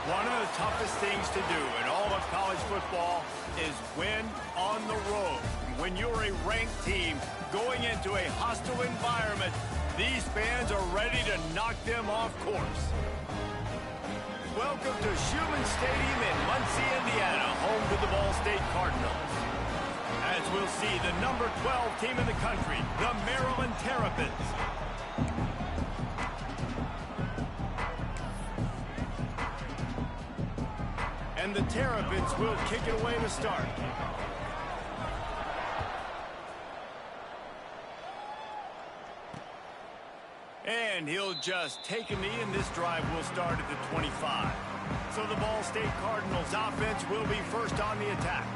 One of the toughest things to do in all of college football is win on the road. When you're a ranked team going into a hostile environment, these fans are ready to knock them off course. Welcome to Schumann Stadium in Muncie, Indiana, home to the Ball State Cardinals. As we'll see, the number 12 team in the country, the Maryland Terrapins. And the Terrapins will kick it away to start. And he'll just take a knee, and this drive will start at the 25. So the Ball State Cardinals offense will be first on the attack.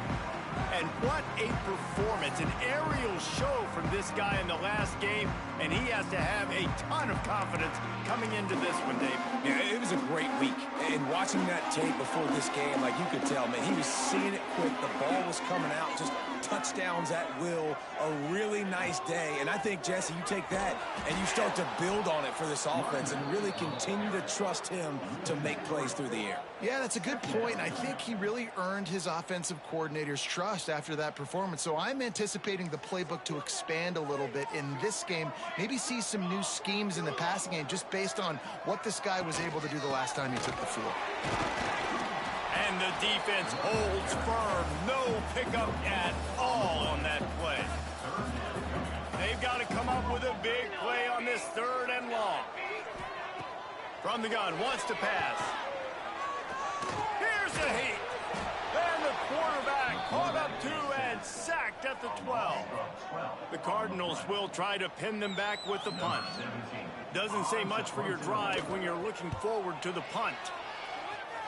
And what a performance, an aerial show from this guy in the last game, and he has to have a ton of confidence coming into this one, Dave. Yeah, it was a great week. And watching that tape before this game, like you could tell, man, he was seeing it quick. The ball was coming out, just touchdowns at will. A really nice day. And I think, Jesse, you take that and you start to build on it for this offense and really continue to trust him to make plays through the air. Yeah, that's a good point. I think he really earned his offensive coordinator's trust after that performance. So I'm anticipating the playbook to expand a little bit in this game. Maybe see some new schemes in the passing game just based on what this guy was able to do the last time he took the field. And the defense holds firm. No pickup at all on that play. They've got to come up with a big play on this 3rd and long. From the gun, wants to pass. Here's the heat. And the quarterback caught up to and sacked at the 12. The Cardinals will try to pin them back with the punt. Doesn't say much for your drive when you're looking forward to the punt.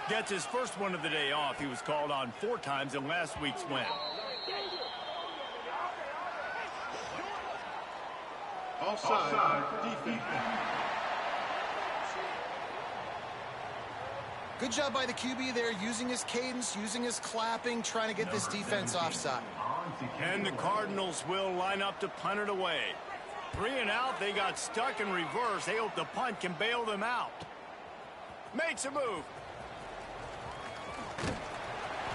Gets his first one of the day off. He was called on 4 times in last week's win. Offside, defense. Good job by the QB there, using his cadence, using his clapping, trying to get this defense offside. And the Cardinals will line up to punt it away. 3 and out, they got stuck in reverse. They hope the punt can bail them out. Makes a move.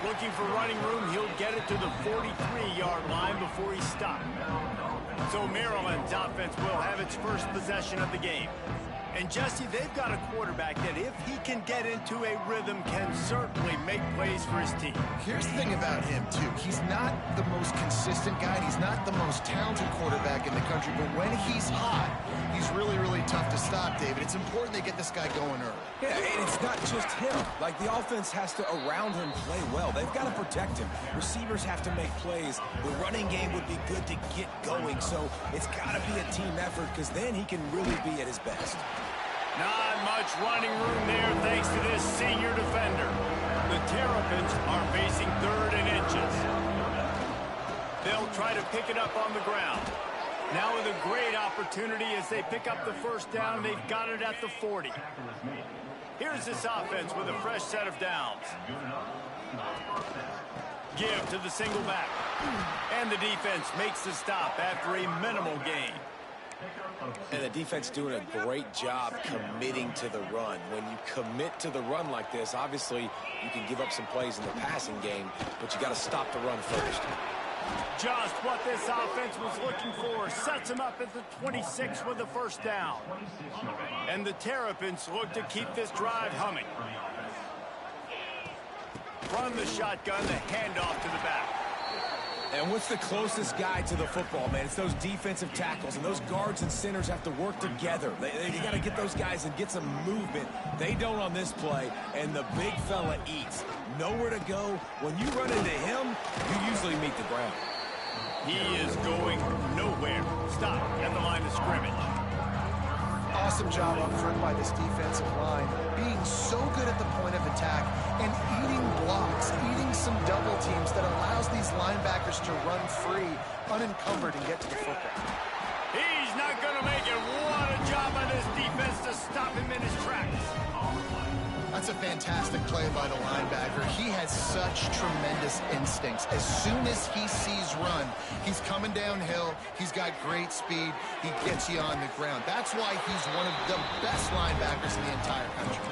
Looking for running room, he'll get it to the 43-yard line before he stopped. So Maryland's offense will have its first possession of the game. And Jesse, they've got a quarterback that if he can get into a rhythm can certainly make plays for his team. Here's the thing about him, too. He's not the most consistent guy. He's not the most talented quarterback in the country. But when he's hot, he's really, really tough to stop, David. It's important they get this guy going early. Yeah, and it's not just him. Like, the offense has to, around him, play well. They've got to protect him. Receivers have to make plays. The running game would be good to get going. So it's got to be a team effort because then he can really be at his best. Not much running room there thanks to this senior defender. The Terrapins are facing 3rd and inches. They'll try to pick it up on the ground. Now with a great opportunity as they pick up the first down. They've got it at the 40. Here's this offense with a fresh set of downs. Give to the single back. And the defense makes the stop after a minimal gain. And the defense doing a great job committing to the run. When you commit to the run like this, obviously you can give up some plays in the passing game, but you got to stop the run first. Just what this offense was looking for. Sets him up at the 26 with the first down. And the Terrapins look to keep this drive humming. Run the shotgun, the handoff to the back. And what's the closest guy to the football, man? It's those defensive tackles, and those guards and centers have to work together. They got to get those guys and get some movement. They don't on this play, and the big fella eats. Nowhere to go. When you run into him, you usually meet the ground. He is going nowhere. Stop at the line of scrimmage. Awesome job up front by this defensive line, being so good at the point of attack and eating blocks, eating some double teams that allows these linebackers to run free, unencumbered, and get to the football. He's not going to make it. What a job by this defense to stop him in his tracks. That's a fantastic play by the linebacker. He has such tremendous instincts. As soon as he sees run, he's coming downhill. He's got great speed. He gets you on the ground. That's why he's one of the best linebackers in the entire country.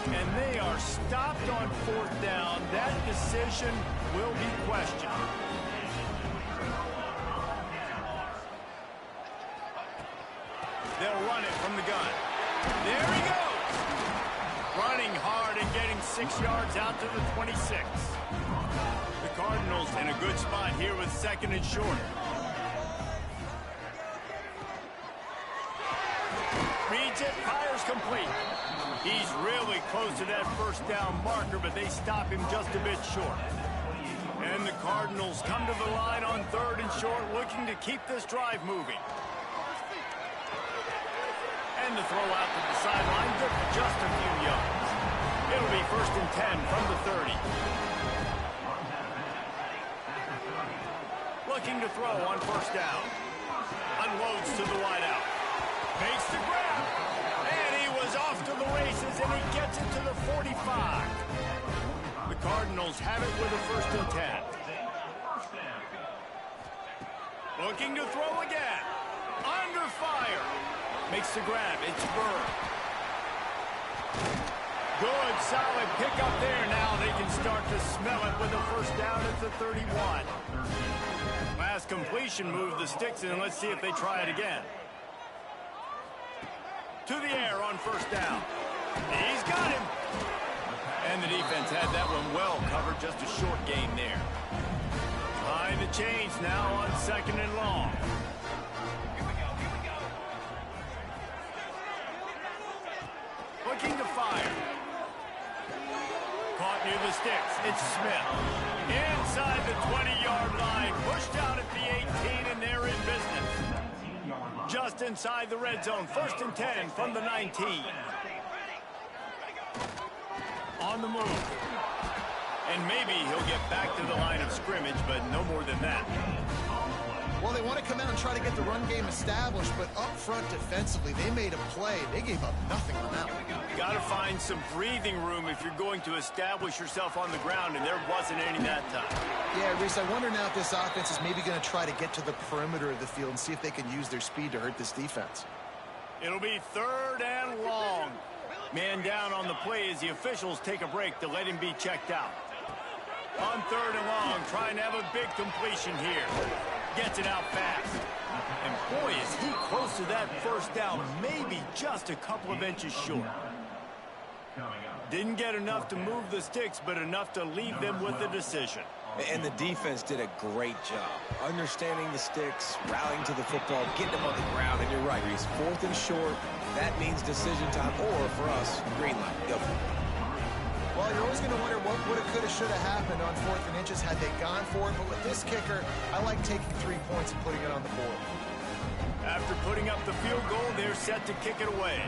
And they are stopped on fourth down. That decision will be questioned. They'll run it from the gun. There he goes. Running hard and getting 6 yards out to the 26. The Cardinals in a good spot here with second and short. Reads it, fires complete. He's really close to that first down marker, but they stop him just a bit short. And the Cardinals come to the line on third and short, looking to keep this drive moving. And the throw out to the sideline, good for just a few yards. It'll be 1st and 10 from the 30. Looking to throw on first down. Unloads to the wideout. Makes the grab. And he was off to the races, and he gets it to the 45. The Cardinals have it with a 1st and 10. Looking to throw again. Under fire. Makes the grab. It's Burr. Good, solid pickup there. Now they can start to smell it with a 1st down at the 31. Last completion moved the sticks in. Let's see if they try it again. To the air on 1st down. He's got him. And the defense had that one well covered. Just a short gain there. Behind the chains now on 2nd and long. Looking to fire. Caught near the sticks. It's Smith. Inside the 20-yard line. Pushed out at the 18, and they're in business. Just inside the red zone. 1st and 10 from the 19. On the move. And maybe he'll get back to the line of scrimmage, but no more than that. Well, they want to come out and try to get the run game established, but up front defensively, they made a play. They gave up nothing on that one. Got to find some breathing room if you're going to establish yourself on the ground, and there wasn't any that time. Yeah, Reese, I wonder now if this offense is maybe going to try to get to the perimeter of the field and see if they can use their speed to hurt this defense. It'll be 3rd and long. Man down on the play as the officials take a break to let him be checked out. On 3rd and long, trying to have a big completion here. Gets it out fast. And boy, is he close to that 1st down, maybe just a couple of inches short. Didn't get enough to move the sticks, but enough to leave them with the decision. And the defense did a great job. Understanding the sticks, rallying to the football, getting them on the ground. And you're right, Reese, 4th and short. That means decision time, or for us, green light. Go for it. Well, you're always going to wonder what would have, could have, should have happened on 4th and inches had they gone for it. But with this kicker, I like taking 3 points and putting it on the board. After putting up the field goal, they're set to kick it away.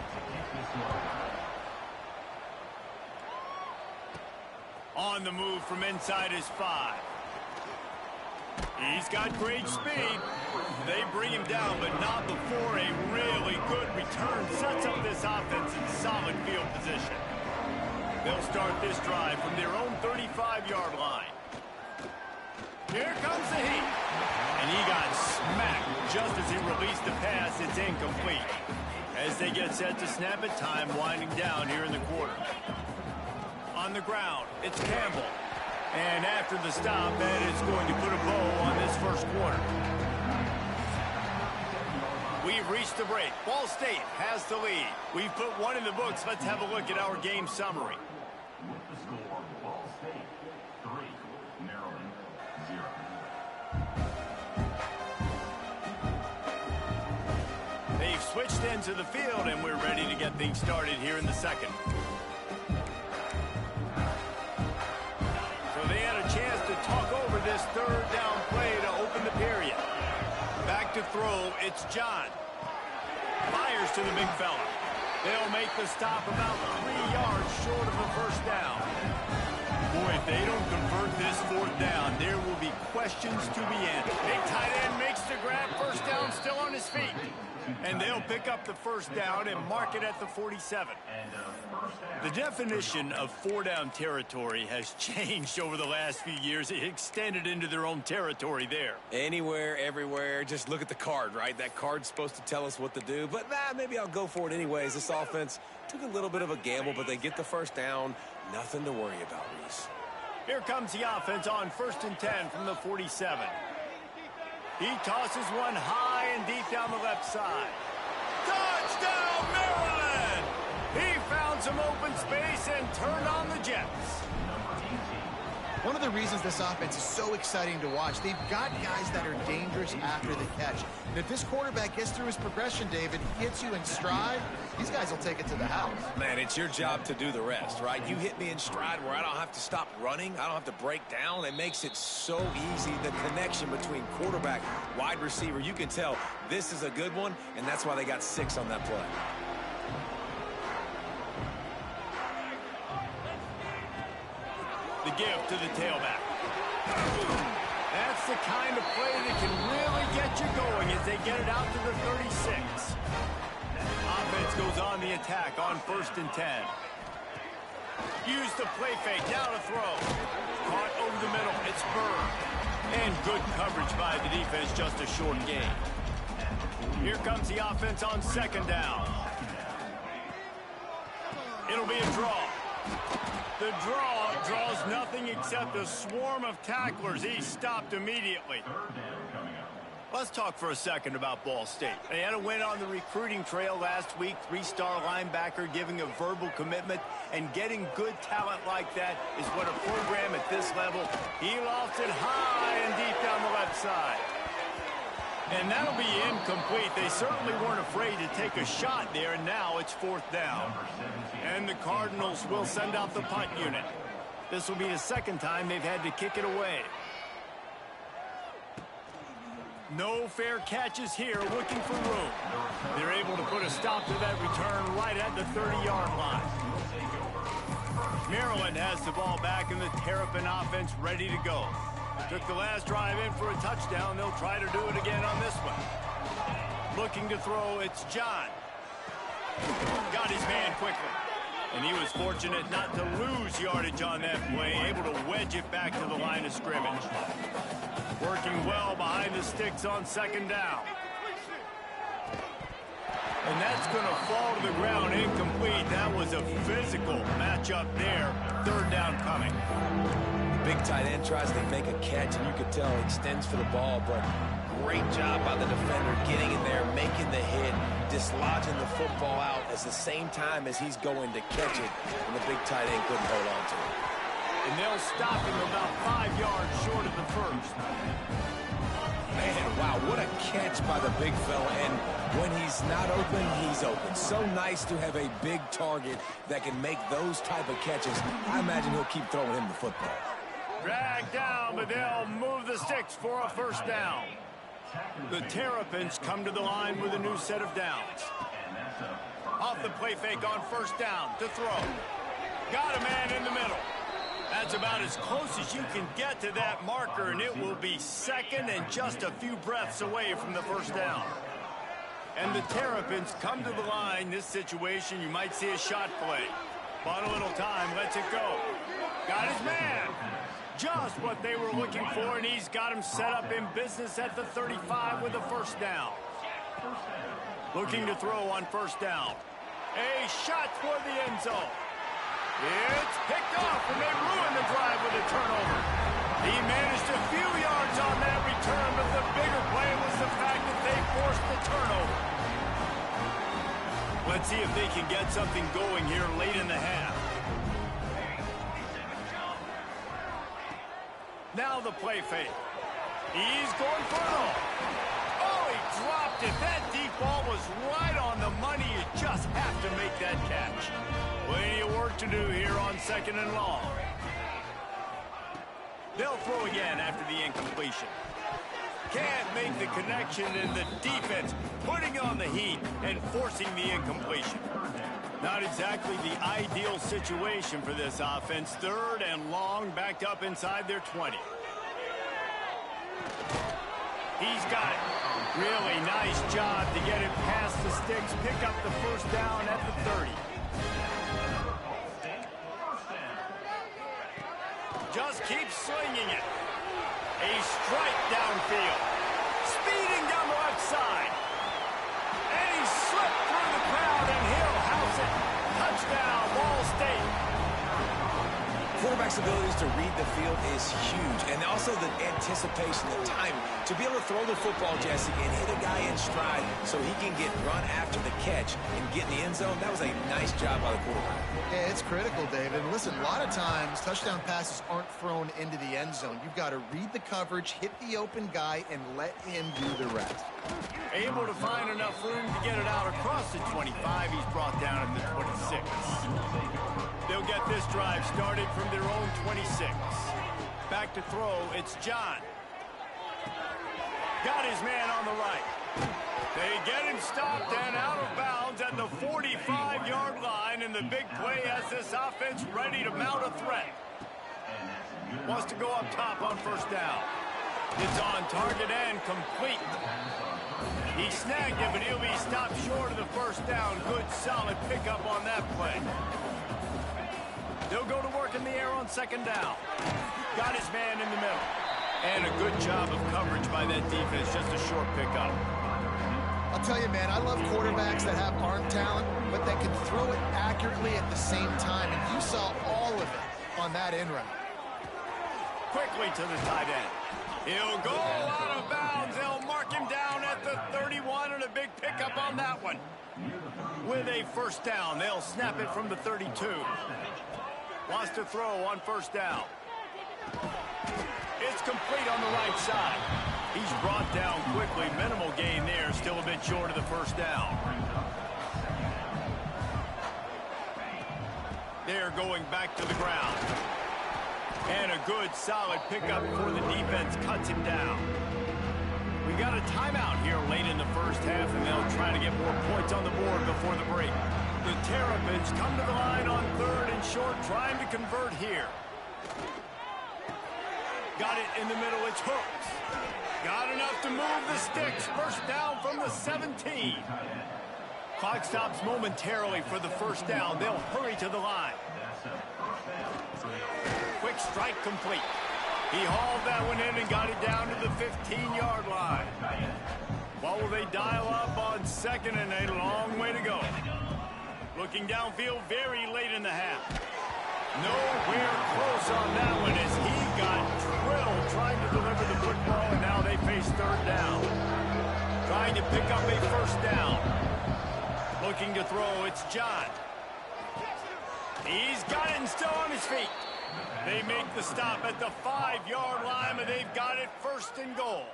On the move from inside his 5. He's got great speed. They bring him down, but not before a really good return sets up this offense in solid field position. They'll start this drive from their own 35-yard line. Here comes the heat. And he got smacked just as he released the pass. It's incomplete. As they get set to snap it, time winding down here in the quarter. On the ground, it's Campbell. And after the stop, that is going to put a bow on this 1st quarter. We've reached the break. Ball State has the lead. We've put one in the books. Let's have a look at our game summary. With the score, Ball State 3, Maryland 0. They've switched into the field, and we're ready to get things started here in the 2nd. So they had a chance to talk over this 3rd down play to open the period. Back to throw, it's John. Fires to the big fella. They'll make the stop about 3 yards short of the 1st down. Boy, if they don't convert this 4th down, there will be questions to be answered. Big tight end makes the grab. 1st down, still on his feet. And they'll pick up the 1st down and mark it at the 47. And first down. The definition of four-down territory has changed over the last few years. It extended into their own territory there. Anywhere, everywhere. Just look at the card, right? That card's supposed to tell us what to do. But, maybe I'll go for it anyways. This offense took a little bit of a gamble, but they get the first down. Nothing to worry about, Reese. Here comes the offense on 1st and 10 from the 47. He tosses one high and deep down the left side. Touchdown, Maryland! He found some open space and turned on the Jets. One of the reasons this offense is so exciting to watch, they've got guys that are dangerous after the catch. And if this quarterback gets through his progression, David, hits you in stride, these guys will take it to the house. Man, it's your job to do the rest, right? You hit me in stride where I don't have to stop running. I don't have to break down. It makes it so easy, the connection between quarterback, wide receiver. You can tell this is a good one, and that's why they got 6 on that play. The give to the tailback. That's the kind of play that can really get you going as they get it out to the 36. Offense goes on the attack on 1st and 10. Use the play fake, now to throw. Caught over the middle, it's Bird. And good coverage by the defense, just a short gain. Here comes the offense on 2nd down. It'll be a draw. The draw draws nothing except a swarm of tacklers. He's stopped immediately. Let's talk for a second about Ball State. They had a win on the recruiting trail last week. 3-star linebacker giving a verbal commitment, and getting good talent like that is what a program at this level. He lofted high and deep down the left side. And that'll be incomplete. They certainly weren't afraid to take a shot there, and now it's 4th down. And the Cardinals will send out the punt unit. This will be the 2nd time they've had to kick it away. No fair catches here, looking for room. They're able to put a stop to that return right at the 30-yard line. Maryland has the ball back, and the Terrapin offense ready to go. Took the last drive in for a touchdown. They'll try to do it again on this one. Looking to throw, it's John. Got his man quickly. And he was fortunate not to lose yardage on that play, able to wedge it back to the line of scrimmage. Working well behind the sticks on 2nd down. And that's going to fall to the ground incomplete. That was a physical matchup there. 3rd down coming. Big tight end tries to make a catch, and you could tell he extends for the ball, but great job by the defender getting in there, making the hit, dislodging the football out at the same time as he's going to catch it, and the big tight end couldn't hold on to it. And they'll stop him about 5 yards short of the 1st. Man, wow, what a catch by the big fella, and when he's not open, he's open. So nice to have a big target that can make those type of catches. I imagine he'll keep throwing him the football. Dragged down, but they'll move the sticks for a 1st down. The Terrapins come to the line with a new set of downs. Off the play fake on 1st down to throw. Got a man in the middle. That's about as close as you can get to that marker, and it will be 2nd and just a few breaths away from the 1st down. And the Terrapins come to the line. This situation, you might see a shot play. Bought a little time, lets it go. Got his man. Just what they were looking for, and he's got him set up in business at the 35 with a 1st down. Looking to throw on 1st down. A shot for the end zone. It's picked off, and they ruin the drive with a turnover. He managed a few yards on that return, but the bigger play was the fact that they forced the turnover. Let's see if they can get something going here late in the half. Now the play fake. He's going for it all. Oh, he dropped it. That deep ball was right on the money. You just have to make that catch. Plenty of work to do here on 2nd and long. They'll throw again after the incompletion. Can't make the connection, and the defense putting on the heat and forcing the incompletion. Not exactly the ideal situation for this offense. 3rd and long, backed up inside their 20. He's got it. Really nice job to get it past the sticks, pick up the 1st down at the 30. Just keeps slinging it. A strike downfield. Speeding down the left side. And he slipped through the crowd, and he'll house it. Touchdown, Ball State. Quarterback's abilities to read the field is huge, and also the anticipation, the timing. To be able to throw the football, Jesse, and hit a guy in stride so he can get run after the catch and get in the end zone, that was a nice job by the quarterback. Yeah, it's critical, David. Listen, a lot of times touchdown passes aren't thrown into the end zone. You've got to read the coverage, hit the open guy, and let him do the rest. Able to find enough room to get it out across the 25. He's brought down at the 26. They'll get this drive started from their own 26. Back to throw, it's John. Got his man on the right. They get him stopped and out of bounds at the 45-yard line, and the big play has this offense ready to mount a threat. Wants to go up top on first down. It's on target and complete. He snagged it, but he'll be stopped short of the first down. Good, solid pickup on that play. They'll go to work in the air on second down. Got his man in the middle. And a good job of coverage by that defense. Just a short pickup. I'll tell you, man, I love quarterbacks that have arm talent, but that can throw it accurately at the same time. And you saw all of it on that in route. Quickly to the tight end. He'll go out of bounds. They'll mark him down at the 31, and a big pickup on that one. With a first down, they'll snap it from the 32. Wants to throw on first down. It's complete on the right side. He's brought down quickly. Minimal gain there. Still a bit short of the first down. They're going back to the ground. And a good, solid pickup before the defense cuts him down. We got a timeout here late in the first half, and they'll try to get more points on the board before the break. The Terrapins come to the line on third and short, trying to convert here. Got it in the middle, it's Hooks. Got enough to move the sticks. First down from the 17. Clock stops momentarily for the first down. They'll hurry to the line. Quick strike complete. He hauled that one in and got it down to the 15-yard line. What will they dial up on second, and a long way to go. Looking downfield very late in the half. Nowhere close on that one as he got drilled trying to deliver the football, and now they face third down. Trying to pick up a first down. Looking to throw, it's John. He's got it and still on his feet. They make the stop at the 5-yard line, but they've got it first and goal.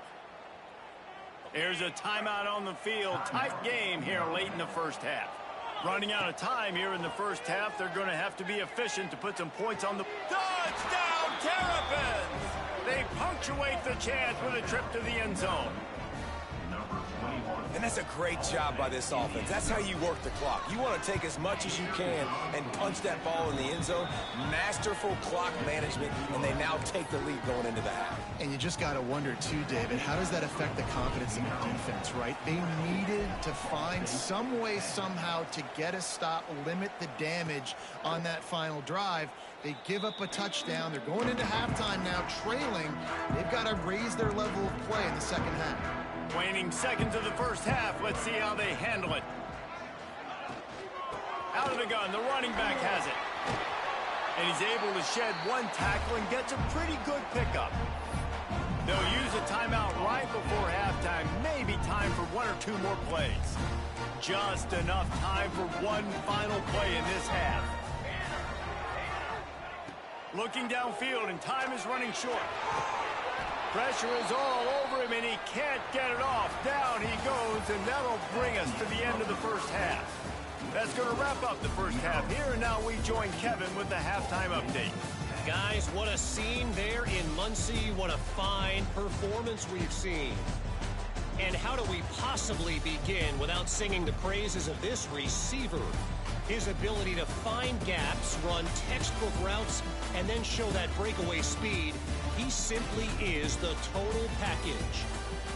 There's a timeout on the field. Tight game here late in the first half. Running out of time here in the first half. They're going to have to be efficient to put some points on the... Touchdown, Terrapins! They punctuate the chance with a trip to the end zone. And that's a great job by this offense. That's how you work the clock. You want to take as much as you can and punch that ball in the end zone. Masterful clock management, and they now take the lead going into the half. And you just got to wonder, too, David, how does that affect the confidence in the defense, right? They needed to find some way, somehow, to get a stop, limit the damage on that final drive. They give up a touchdown. They're going into halftime now, trailing. They've got to raise their level of play in the second half. Waning seconds of the first half. Let's see how they handle it. Out of the gun, the running back has it. And he's able to shed one tackle and gets a pretty good pickup. They'll use a timeout right before halftime. Maybe time for one or two more plays. Just enough time for one final play in this half. Looking downfield, and time is running short. Pressure is all over him, and he can't get it off. Down he goes, and that'll bring us to the end of the first half. That's going to wrap up the first half here, and now we join Kevin with the halftime update. Guys, what a scene there in Muncie. What a fine performance we've seen. And how do we possibly begin without singing the praises of this receiver? His ability to find gaps, run textbook routes, and then show that breakaway speed. He simply is the total package.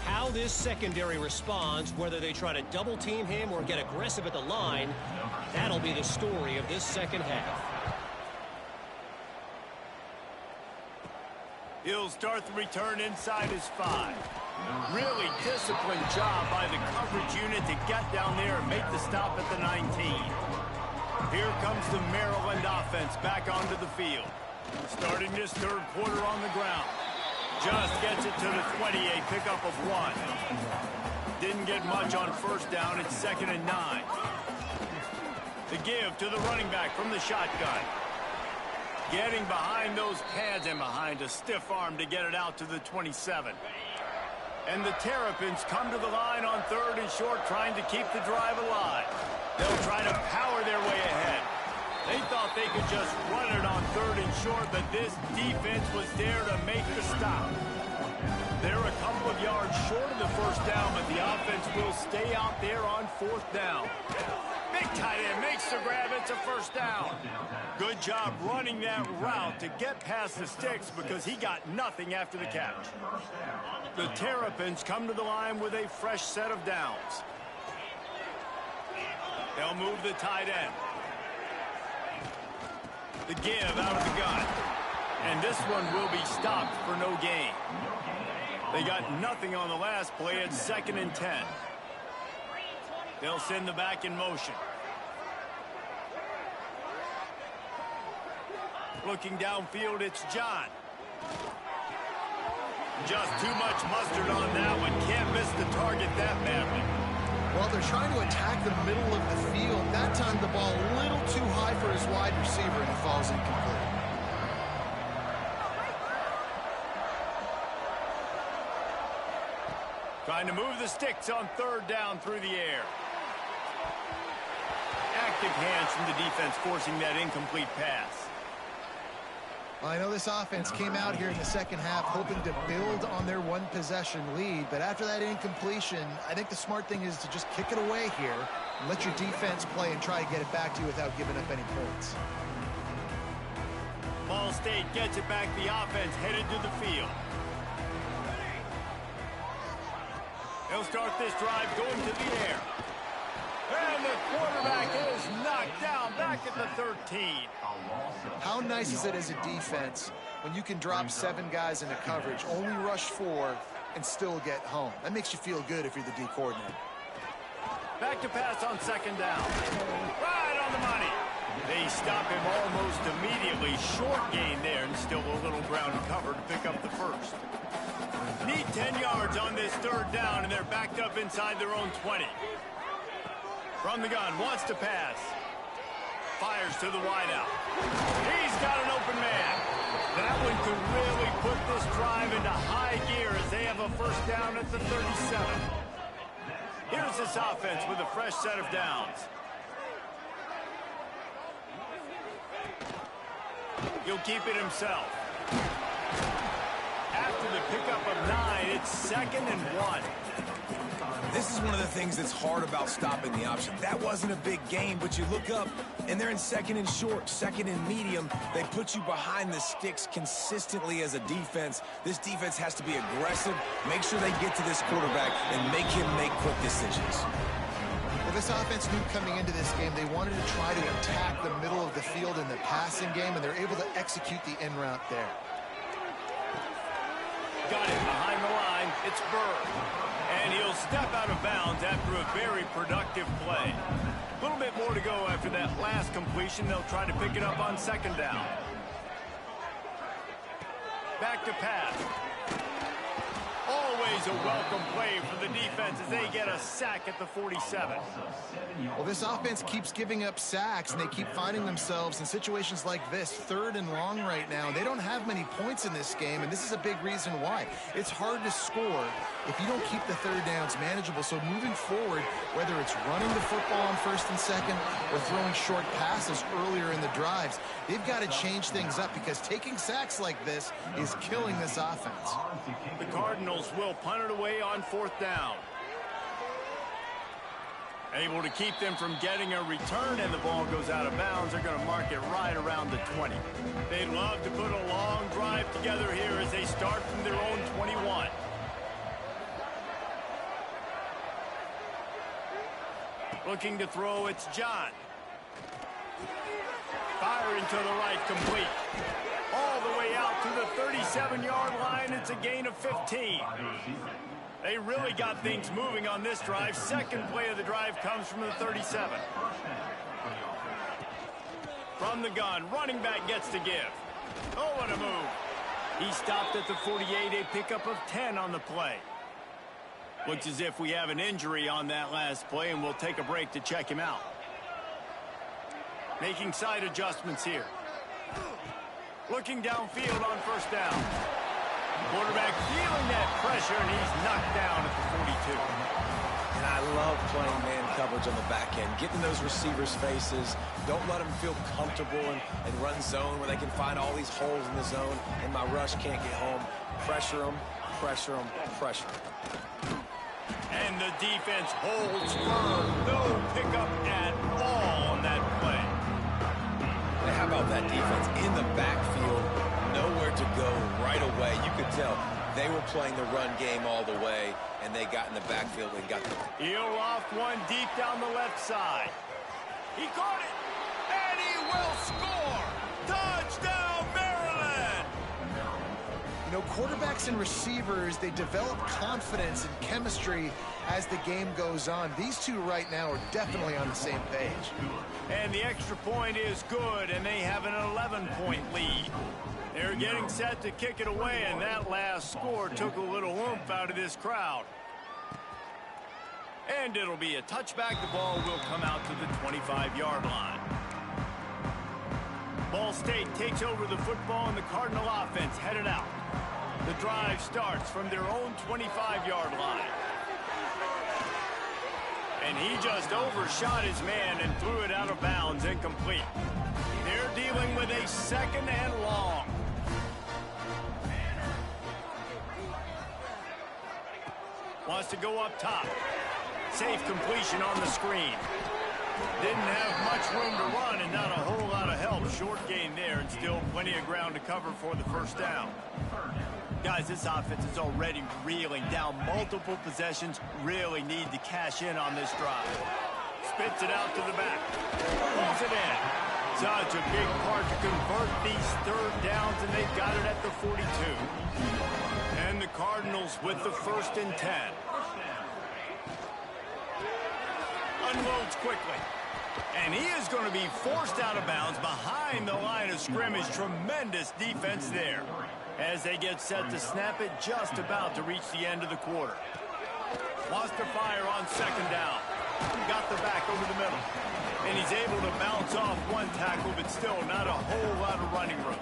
How this secondary responds, whether they try to double team him or get aggressive at the line, that'll be the story of this second half. He'll start the return inside his 5. Really disciplined job by the coverage unit to get down there and make the stop at the 19. Here comes the Maryland offense back onto the field. Starting this third quarter on the ground. Just gets it to the 20, a pickup of 1. Didn't get much on first down. It's 2nd and 9. The give to the running back from the shotgun. Getting behind those pads and behind a stiff arm to get it out to the 27. And the Terrapins come to the line on 3rd and short, trying to keep the drive alive. They'll try to power their way ahead. They thought they could just run it on 3rd and short, but this defense was there to make the stop. They're a couple of yards short of the first down, but the offense will stay out there on 4th down. Big tight end makes the grab. It's a first down. Good job running that route to get past the sticks because he got nothing after the catch. The Terrapins come to the line with a fresh set of downs. They'll move the tight end. The give out of the gun. And this one will be stopped for no gain. They got nothing on the last play. It's 2nd and 10. They'll send the back in motion. Looking downfield, it's John. Just too much mustard on that one. Can't miss the target that badly. Well, they're trying to attack the middle of the field. That time the ball a little too high for his wide receiver, and it falls incomplete. Trying to move the sticks on 3rd down through the air. Active hands from the defense forcing that incomplete pass. Well, I know this offense came out here in the second half hoping to build on their one-possession lead, but after that incompletion, I think the smart thing is to just kick it away here and let your defense play and try to get it back to you without giving up any points. Ball State gets it back. The offense headed to the field. They'll start this drive going to the air. And the quarterback is knocked down back at the 13. How nice is it as a defense when you can drop 7 guys into coverage, only rush 4, and still get home? That makes you feel good if you're the D coordinator. Back to pass on 2nd down. Right on the money. They stop him almost immediately. Short gain there, and still a little ground cover to pick up the first. Need 10 yards on this 3rd down, and they're backed up inside their own 20. From the gun, wants to pass. Fires to the wideout. He's got an open man. That one could really put this drive into high gear as they have a first down at the 37. Here's this offense with a fresh set of downs. He'll keep it himself. After the pickup of 9, it's 2nd and 1. This is one of the things that's hard about stopping the option. That wasn't a big gain, but you look up, and they're in 2nd and short, 2nd and medium. They put you behind the sticks consistently as a defense. This defense has to be aggressive, make sure they get to this quarterback, and make him make quick decisions. Well, this offense knew coming into this game they wanted to try to attack the middle of the field in the passing game, and they're able to execute the in route there. Got it behind the line. It's Bird. And he'll step out of bounds after a very productive play. A little bit more to go after that last completion. They'll try to pick it up on 2nd down. Back to pass. Always a welcome play for the defense as they get a sack at the 47. Well, this offense keeps giving up sacks, and they keep finding themselves in situations like this, 3rd and long right now. They don't have many points in this game, and this is a big reason why. It's hard to score if you don't keep the 3rd downs manageable. So moving forward, whether it's running the football on 1st and 2nd or throwing short passes earlier in the drives, they've got to change things up because taking sacks like this is killing this offense. The Cardinals will punt it away on 4th down. Able to keep them from getting a return, and the ball goes out of bounds. They're going to mark it right around the 20. They'd love to put a long drive together here as they start from their own 21. Looking to throw, it's John. Firing to the right, complete. All the way out to the 37-yard line. It's a gain of 15. They really got things moving on this drive. Second play of the drive comes from the 37. From the gun, running back gets to give. Oh, what a move. He stopped at the 48, a pickup of 10 on the play. Looks as if we have an injury on that last play, and we'll take a break to check him out. Making side adjustments here. Looking downfield on first down. Quarterback feeling that pressure, and he's knocked down at the 42. And I love playing man coverage on the back end, getting those receivers' faces. Don't let them feel comfortable and run zone where they can find all these holes in the zone, and my rush can't get home. Pressure them, pressure them, pressure them. And the defense holds firm. No pickup at all on that play. And how about that defense in the backfield? Nowhere to go right away. You could tell they were playing the run game all the way, and they got in the backfield and got the... He'll loft one deep down the left side. He caught it, and he will score. Touchdown, Maryland! You know, quarterbacks and receivers, they develop confidence and chemistry as the game goes on. These two right now are definitely on the same page. And the extra point is good, and they have an 11-point lead. They're getting set to kick it away, and that last score took a little oomph out of this crowd. And it'll be a touchback. The ball will come out to the 25-yard line. Ball State takes over the football, and the Cardinal offense headed out. The drive starts from their own 25-yard line. And he just overshot his man and threw it out of bounds, incomplete. They're dealing with a second and long. Wants to go up top. Safe completion on the screen. Didn't have much room to run and not a whole lot of help. Short gain there and still plenty of ground to cover for the first down. Guys, this offense is already reeling down multiple possessions. Really need to cash in on this drive. Spits it out to the back. Pulls it in. Such a big part to convert these third downs, and they've got it at the 42. And the Cardinals with the 1st and 10. Unloads quickly. And he is going to be forced out of bounds behind the line of scrimmage. Tremendous defense there. As they get set to snap it, just about to reach the end of the quarter. Wants to fire on second down. Got the back over the middle. And he's able to bounce off one tackle, but still not a whole lot of running room.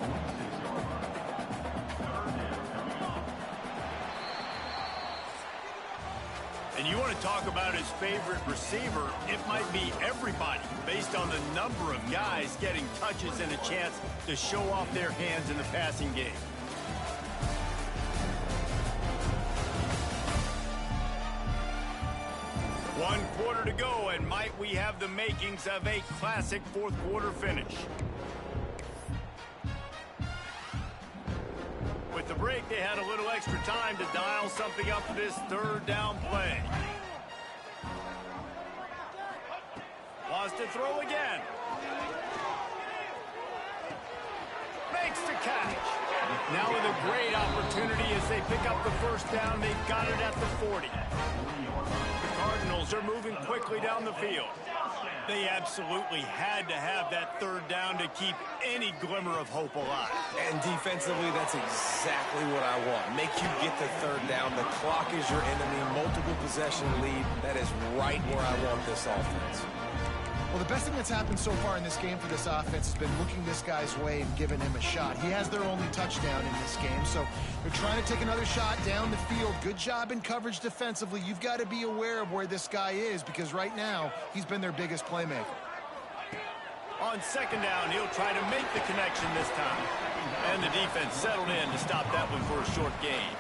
And you want to talk about his favorite receiver, it might be everybody, based on the number of guys getting touches and a chance to show off their hands in the passing game. One quarter to go, and might we have the makings of a classic fourth quarter finish. With the break, they had a little extra time to dial something up for this third down play. Wants to throw again. Makes the catch. Now with a great opportunity as they pick up the first down. They've got it at the 40. Cardinals are moving quickly down the field. They absolutely had to have that third down to keep any glimmer of hope alive. And defensively, that's exactly what I want. Make you get the third down. The clock is your enemy. Multiple possession lead. That is right where I want this offense. Well, the best thing that's happened so far in this game for this offense has been looking this guy's way and giving him a shot. He has their only touchdown in this game, so they're trying to take another shot down the field. Good job in coverage defensively. You've got to be aware of where this guy is because right now he's been their biggest playmaker. On second down, he'll try to make the connection this time. And the defense settled in to stop that one for a short gain.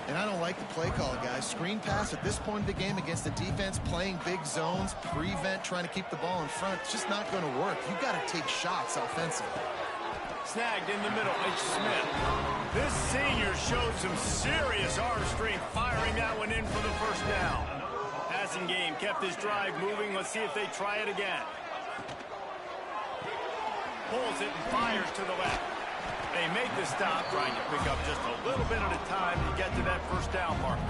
And I don't like the play call, guys. Screen pass at this point of the game against the defense, playing big zones, prevent, trying to keep the ball in front. It's just not going to work. You've got to take shots offensively. Snagged in the middle, H. Smith. This senior showed some serious arm strength, firing that one in for the first down. Passing game kept his drive moving. Let's see if they try it again. Pulls it and fires to the left. They make the stop, trying to pick up just a little bit at a time to get to that first down marker.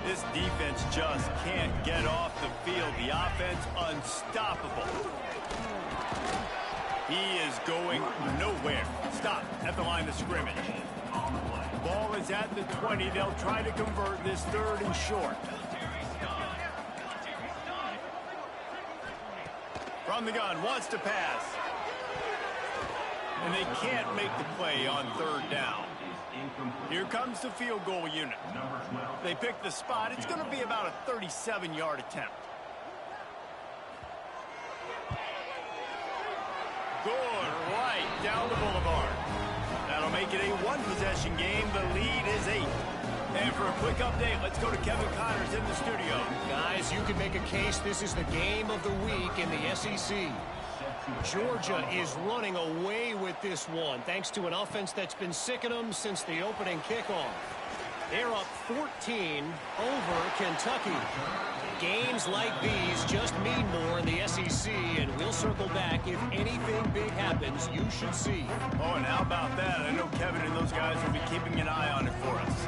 This defense just can't get off the field. The offense unstoppable. He is going nowhere. Stop at the line of scrimmage. Ball is at the 20. They'll try to convert this 3rd and short. From the gun, wants to pass. And they can't make the play on 3rd down. Here comes the field goal unit. They pick the spot. It's going to be about a 37-yard attempt. Good, right down the boulevard. That'll make it a 1-possession game. The lead is 8. And for a quick update, let's go to Kevin Connors in the studio. Guys, you can make a case this is the game of the week in the SEC. Georgia is running away with this one, thanks to an offense that's been sicking them since the opening kickoff. They're up 14 over Kentucky. Games like these just mean more in the SEC, and we'll circle back. If anything big happens, you should see. Oh, and how about that? I know Kevin and those guys will be keeping an eye on it for us.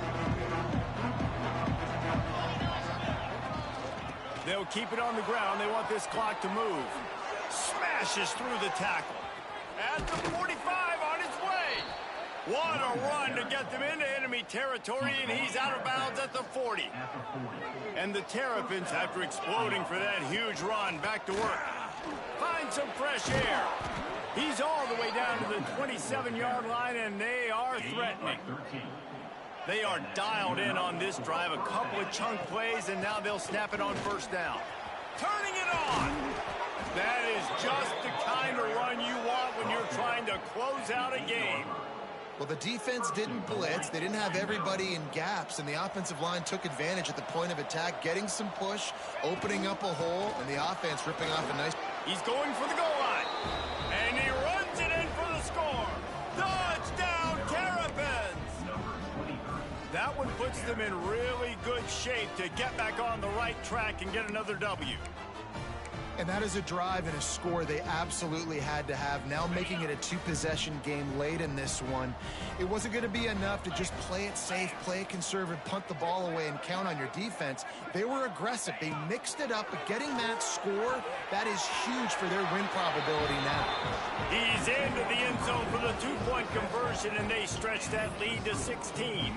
They'll keep it on the ground. They want this clock to move. Smashes through the tackle. At the 45 on his way. What a run to get them into enemy territory, and he's out of bounds at the 40. And the Terrapins, after exploding for that huge run, back to work. Find some fresh air. He's all the way down to the 27-yard line, and they are threatening. They are dialed in on this drive. A couple of chunk plays, and now they'll snap it on 1st down. Turning it on. That is just the kind of run you want when you're trying to close out a game. Well, the defense didn't blitz. They didn't have everybody in gaps, and the offensive line took advantage at the point of attack, getting some push, opening up a hole, and the offense ripping off a nice... He's going for the goal line, and he runs it in for the score. Touchdown, Terrapins! That one puts them in really good shape to get back on the right track and get another W. And that is a drive and a score they absolutely had to have. Now making it a 2-possession game late in this one. It wasn't going to be enough to just play it safe, play it conservative, punt the ball away, and count on your defense. They were aggressive. They mixed it up, but getting that score, that is huge for their win probability now. He's into the end zone for the 2-point conversion, and they stretch that lead to 16.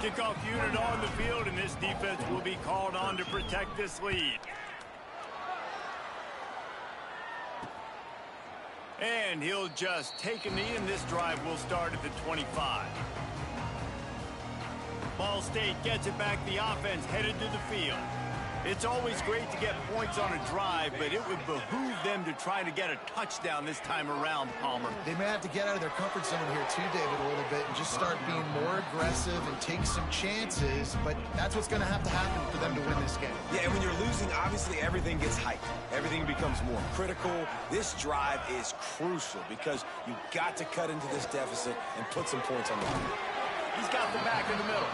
Kickoff unit on the field, and this defense will be called on to protect this lead. And he'll just take a knee, and this drive will start at the 25. Ball State gets it back. The offense headed to the field. It's always great to get points on a drive, but it would behoove them to try to get a touchdown this time around, Palmer. They may have to get out of their comfort zone here too, David, a little bit, and just start being more aggressive and take some chances, but that's what's going to happen for them to win this game. Yeah, and when you're losing, obviously everything gets hyped. Everything becomes more critical. This drive is crucial because you've got to cut into this deficit and put some points on the board. He's got the back in the middle.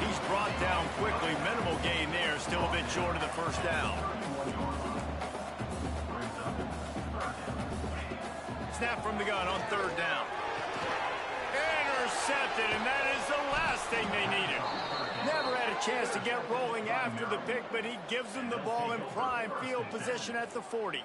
He's brought down quickly. Minimal gain there. Still a bit short of the 1st down. Snap from the gun on 3rd down. Intercepted, and that is the last thing they needed. Never had a chance to get rolling after the pick, but he gives them the ball in prime field position at the 40.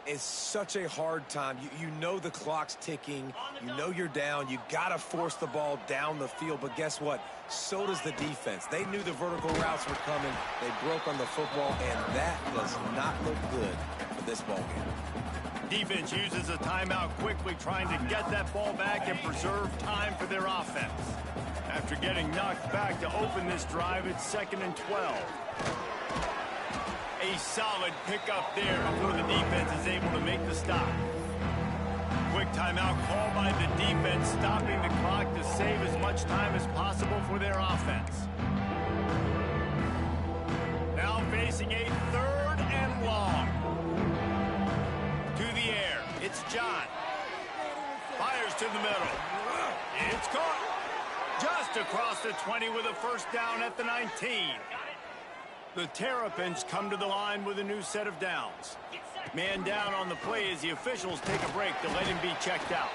It's such a hard time. You know the clock's ticking. You know you're down. You got to force the ball down the field. But guess what? So does the defense. They knew the vertical routes were coming. They broke on the football, and that does not look good for this ball game. Defense uses a timeout quickly, trying to get that ball back and preserve time for their offense. After getting knocked back to open this drive, it's 2nd and 12. A solid pickup there before the defense is able to make the stop. Quick timeout call by the defense, stopping the clock to save as much time as possible for their offense. Now facing a 3rd and long. To the air, it's John. Fires to the middle. It's caught. Just across the 20 with a 1st down at the 19. The Terrapins come to the line with a new set of downs. Man down on the play as the officials take a break to let him be checked out.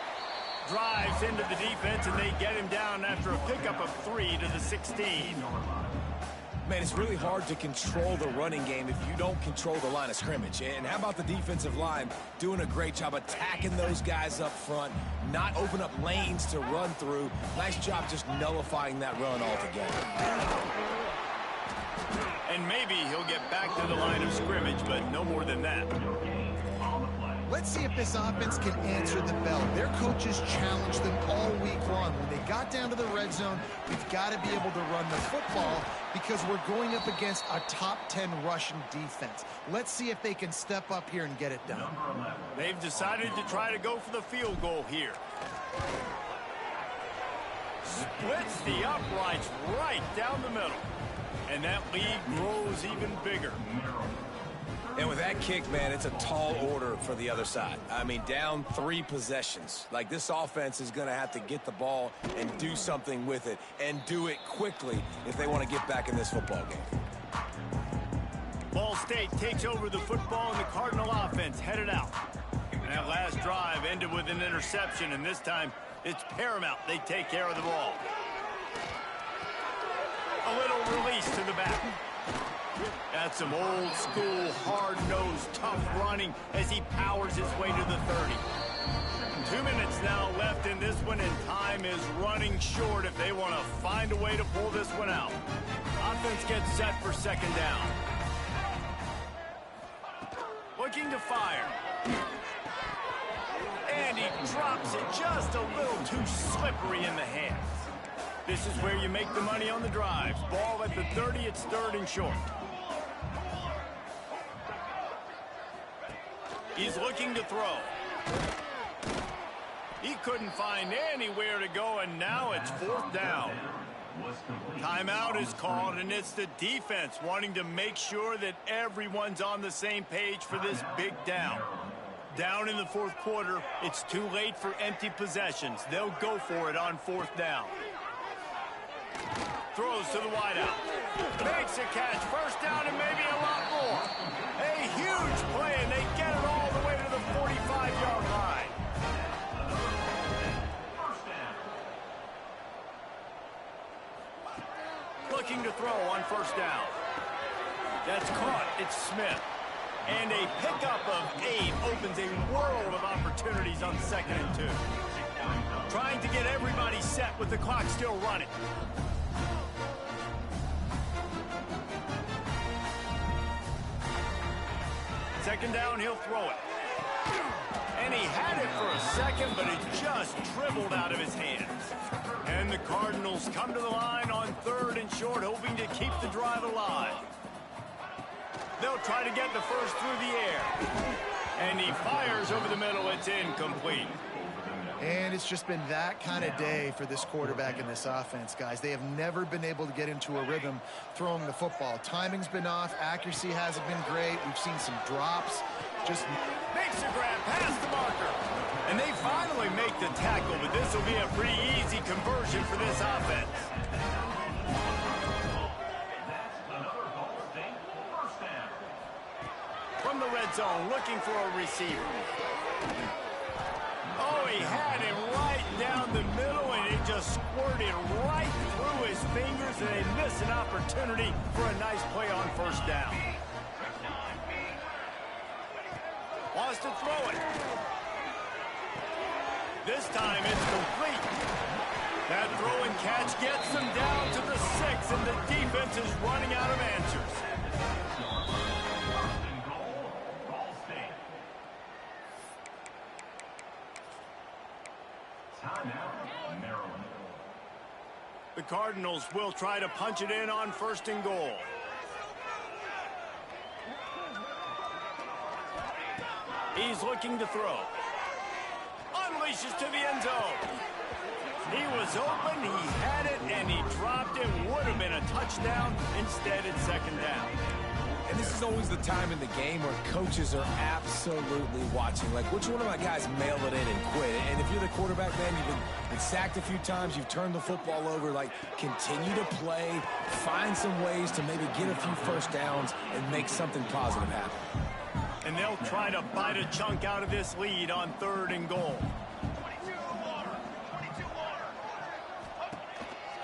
Drives into the defense, and they get him down after a pickup of 3 to the 16. Man, it's really hard to control the running game if you don't control the line of scrimmage. And how about the defensive line doing a great job attacking those guys up front, not open up lanes to run through. Nice job just nullifying that run altogether. And maybe he'll get back to the line of scrimmage, but no more than that. Let's see if this offense can answer the bell. Their coaches challenged them all week long. When they got down to the red zone, we've got to be able to run the football because we're going up against a top 10 Russian defense. Let's see if they can step up here and get it done. They've decided to try to go for the field goal here. Splits the uprights right down the middle. And that lead grows even bigger. And with that kick, man, it's a tall order for the other side. I mean, down 3 possessions. Like, this offense is going to have to get the ball and do something with it, and do it quickly if they want to get back in this football game. Ball State takes over the football, and the Cardinal offense headed out. And that last drive ended with an interception, and this time it's paramount they take care of the ball. A little release to the back. That's some old-school, hard-nosed, tough running as he powers his way to the 30. 2 minutes now left in this one, and time is running short if they want to find a way to pull this one out. Offense gets set for second down. Looking to fire. And he drops it just a little too slippery in the hands. This is where you make the money on the drives. Ball at the 30, it's 3rd and short. He's looking to throw. He couldn't find anywhere to go, and now it's 4th down. Timeout is called, and it's the defense wanting to make sure that everyone's on the same page for this big down. Down in the 4th quarter, it's too late for empty possessions. They'll go for it on 4th down. Throws to the wideout. Makes a catch. 1st down and maybe a lot more. A huge play, and they get it all the way to the 45-yard line. Looking to throw on 1st down. That's caught. It's Smith. And a pickup of 8 opens a world of opportunities on 2nd and 2. Trying to get everybody set with the clock still running. Second down, he'll throw it. And he had it for a second, but it just dribbled out of his hands. And the Cardinals come to the line on 3rd and short, hoping to keep the drive alive. They'll try to get the first through the air. And he fires over the middle. It's incomplete. And it's just been that kind of day for this quarterback and this offense, guys. They have never been able to get into a rhythm throwing the football. Timing's been off. Accuracy hasn't been great. We've seen some drops. Just makes a grab past the marker. And they finally make the tackle, but this will be a pretty easy conversion for this offense. From the red zone, looking for a receiver. Oh, he had him right down the middle, and it just squirted right through his fingers, and they miss an opportunity for a nice play on 1st down. Wants to throw it. This time it's complete. That throw and catch gets them down to the 6, and the defense is running out of answers. The Cardinals will try to punch it in on 1st and goal. He's looking to throw. Unleashes to the end zone. He was open, he had it, and he dropped it. Would have been a touchdown. Instead, it's 2nd down. And this is always the time in the game where coaches are absolutely watching. Like, which one of my guys mail it in and quit? And if you're the quarterback, man, you've been sacked a few times, you've turned the football over. Like, continue to play, find some ways to maybe get a few 1st downs and make something positive happen. And they'll try to bite a chunk out of this lead on 3rd and goal.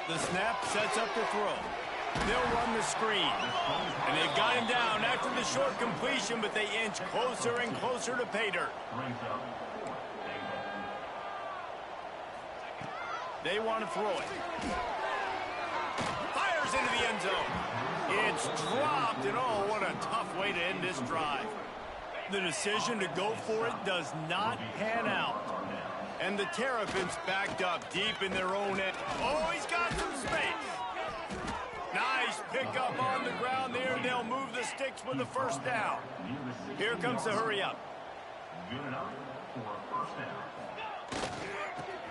The snap sets up the throw. They'll run the screen. And they've got him down after the short completion, but they inch closer and closer to pay dirt. They want to throw it. Fires into the end zone. It's dropped, and oh, what a tough way to end this drive. The decision to go for it does not pan out. And the Terrapins backed up deep in their own end. Oh, he's got some space. Nice pickup on the ground there. They'll move the sticks with the first down. Here comes the hurry up. Good enough for a first down.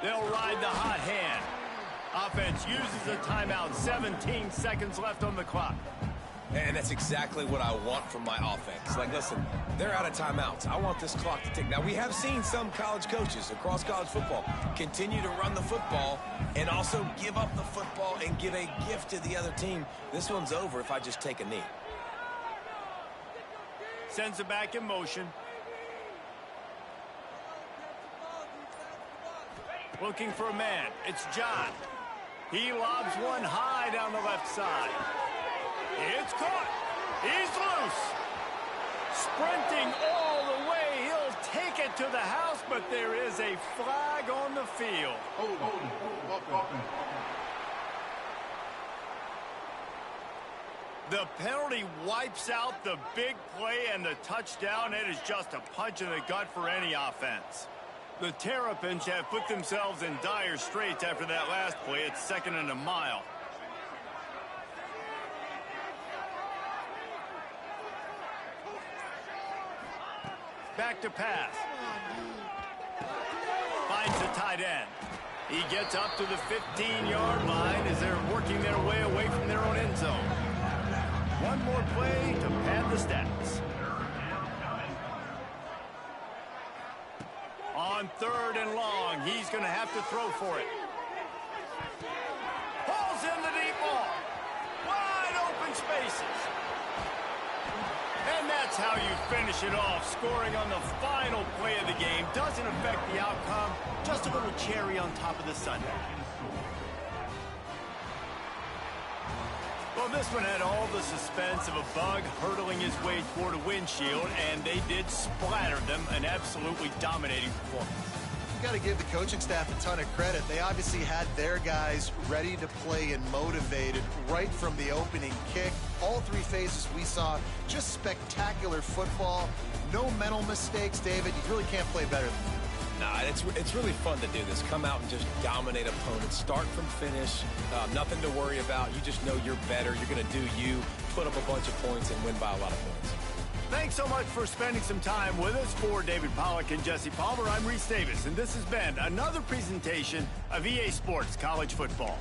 They'll ride the hot hand. Offense uses a timeout. 17 seconds left on the clock. And that's exactly what I want from my offense. Like, listen, they're out of timeouts. I want this clock to tick. Now, we have seen some college coaches across college football continue to run the football and also give up the football and give a gift to the other team. This one's over if I just take a knee. Sends it back in motion. Looking for a man. It's John. He lobs one high down the left side. It's caught. He's loose. Sprinting all the way. He'll take it to the house, but there is a flag on the field. The penalty wipes out the big play and the touchdown. It is just a punch in the gut for any offense. The Terrapins have put themselves in dire straits after that last play. It's 2nd and a mile. Back to pass. Finds the tight end. He gets up to the 15-yard line as they're working their way away from their own end zone. One more play to pad the stats. On 3rd and long, he's going to have to throw for it. Pulls in the deep ball. Wide open spaces. And that's how you finish it off. Scoring on the final play of the game doesn't affect the outcome. Just a little cherry on top of the sundae. Well, this one had all the suspense of a bug hurtling his way toward a windshield, and they did splatter them, an absolutely dominating performance. You got to give the coaching staff a ton of credit. They obviously had their guys ready to play and motivated right from the opening kick. All 3 phases we saw, just spectacular football. No mental mistakes, David. You really can't play better than that. Nah, it's really fun to do this. Come out and just dominate opponents. Start from finish. Nothing to worry about. You just know you're better. You're going to do you, put up a bunch of points, and win by a lot of points. Thanks so much for spending some time with us. For David Pollack and Jesse Palmer, I'm Reese Davis, and this has been another presentation of EA Sports College Football.